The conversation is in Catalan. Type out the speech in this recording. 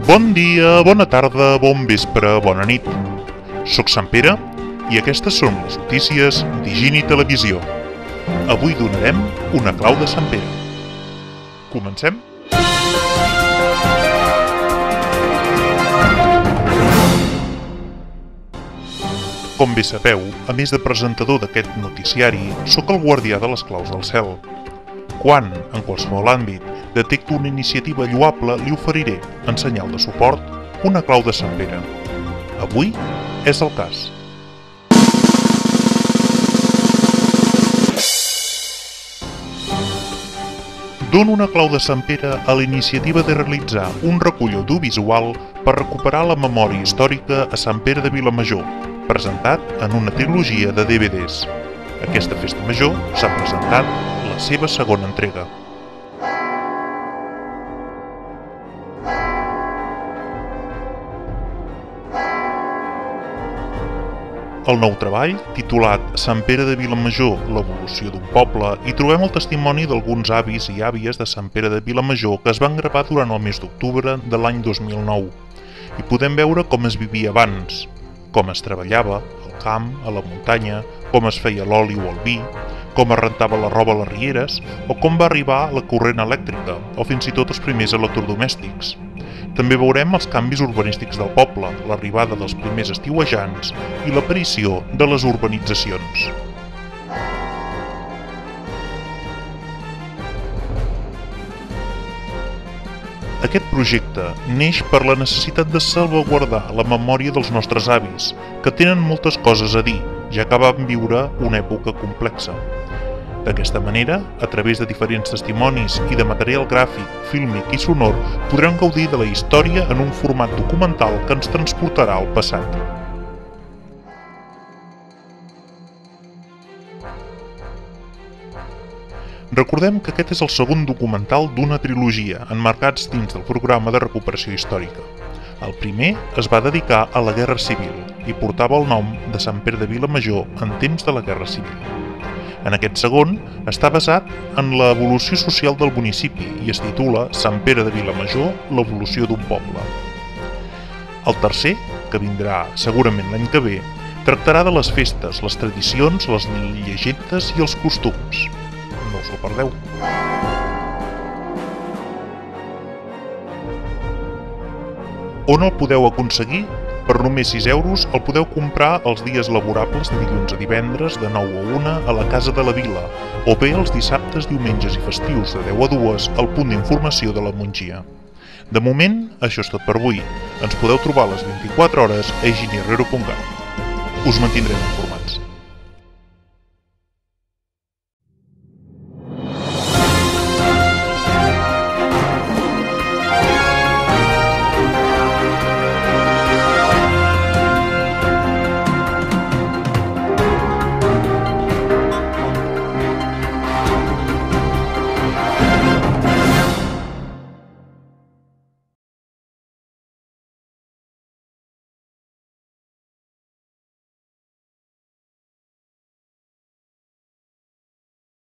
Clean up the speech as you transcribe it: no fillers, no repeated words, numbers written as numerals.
Bon dia, bona tarda, bon vespre, bona nit. Soc Sant Pere i aquestes són les notícies d'Higini Televisió. Avui donarem una clau de Sant Pere. Comencem? Com bé sabeu, a més de presentador d'aquest noticiari, sóc el guardià de les claus del cel. Quan, en qualsevol àmbit, detecto una iniciativa lloable, li oferiré, en senyal de suport, una clau de Sant Pere. Avui és el cas. Dono una clau de Sant Pere a la iniciativa de realitzar un recull audiovisual per recuperar la memòria històrica a Sant Pere de Vilamajor, presentat en una trilogia de DVDs. Aquesta festa major s'ha presentat la seva segona entrega. Al nou treball, titulat Sant Pere de Vilamajor, l'evolució d'un poble, hi trobem el testimoni d'alguns avis i àvies de Sant Pere de Vilamajor que es van gravar durant el mes d'octubre de l'any 2009. Hi podem veure com es vivia abans, com es treballava, al camp, a la muntanya, com es feia l'oli o el vi, com es rentava la roba a les rieres, o com va arribar la corrent elèctrica, o fins i tot els primers electrodomèstics. També veurem els canvis urbanístics del poble, l'arribada dels primers estiuejants i l'aparició de les urbanitzacions. Aquest projecte neix per la necessitat de salvaguardar la memòria dels nostres avis, que tenen moltes coses a dir, ja que van viure una època complexa. D'aquesta manera, a través de diferents testimonis i de material gràfic, fílmic i sonor, podrem gaudir de la història en un format documental que ens transportarà al passat. Recordem que aquest és el segon documental d'una trilogia, emmarcats dins del programa de recuperació històrica. El primer es va dedicar a la Guerra Civil i portava el nom de Sant Pere de Vilamajor en temps de la Guerra Civil. En aquest segon, està basat en l'evolució social del municipi i es titula Sant Pere de Vilamajor, l'evolució d'un poble. El tercer, que vindrà segurament l'any que ve, tractarà de les festes, les tradicions, les llegendes i els costums. No us el perdeu. On el podeu aconseguir? Per només 6 euros el podeu comprar els dies laborables de dilluns a divendres de 9 a 1 a la Casa de la Vila o bé els dissabtes, diumenges i festius de 10 a 2 al punt d'informació de la Mongia. De moment, això és tot per avui. Ens podeu trobar a les 24 hores a higiniherrero.cat. Us mantindrem informats.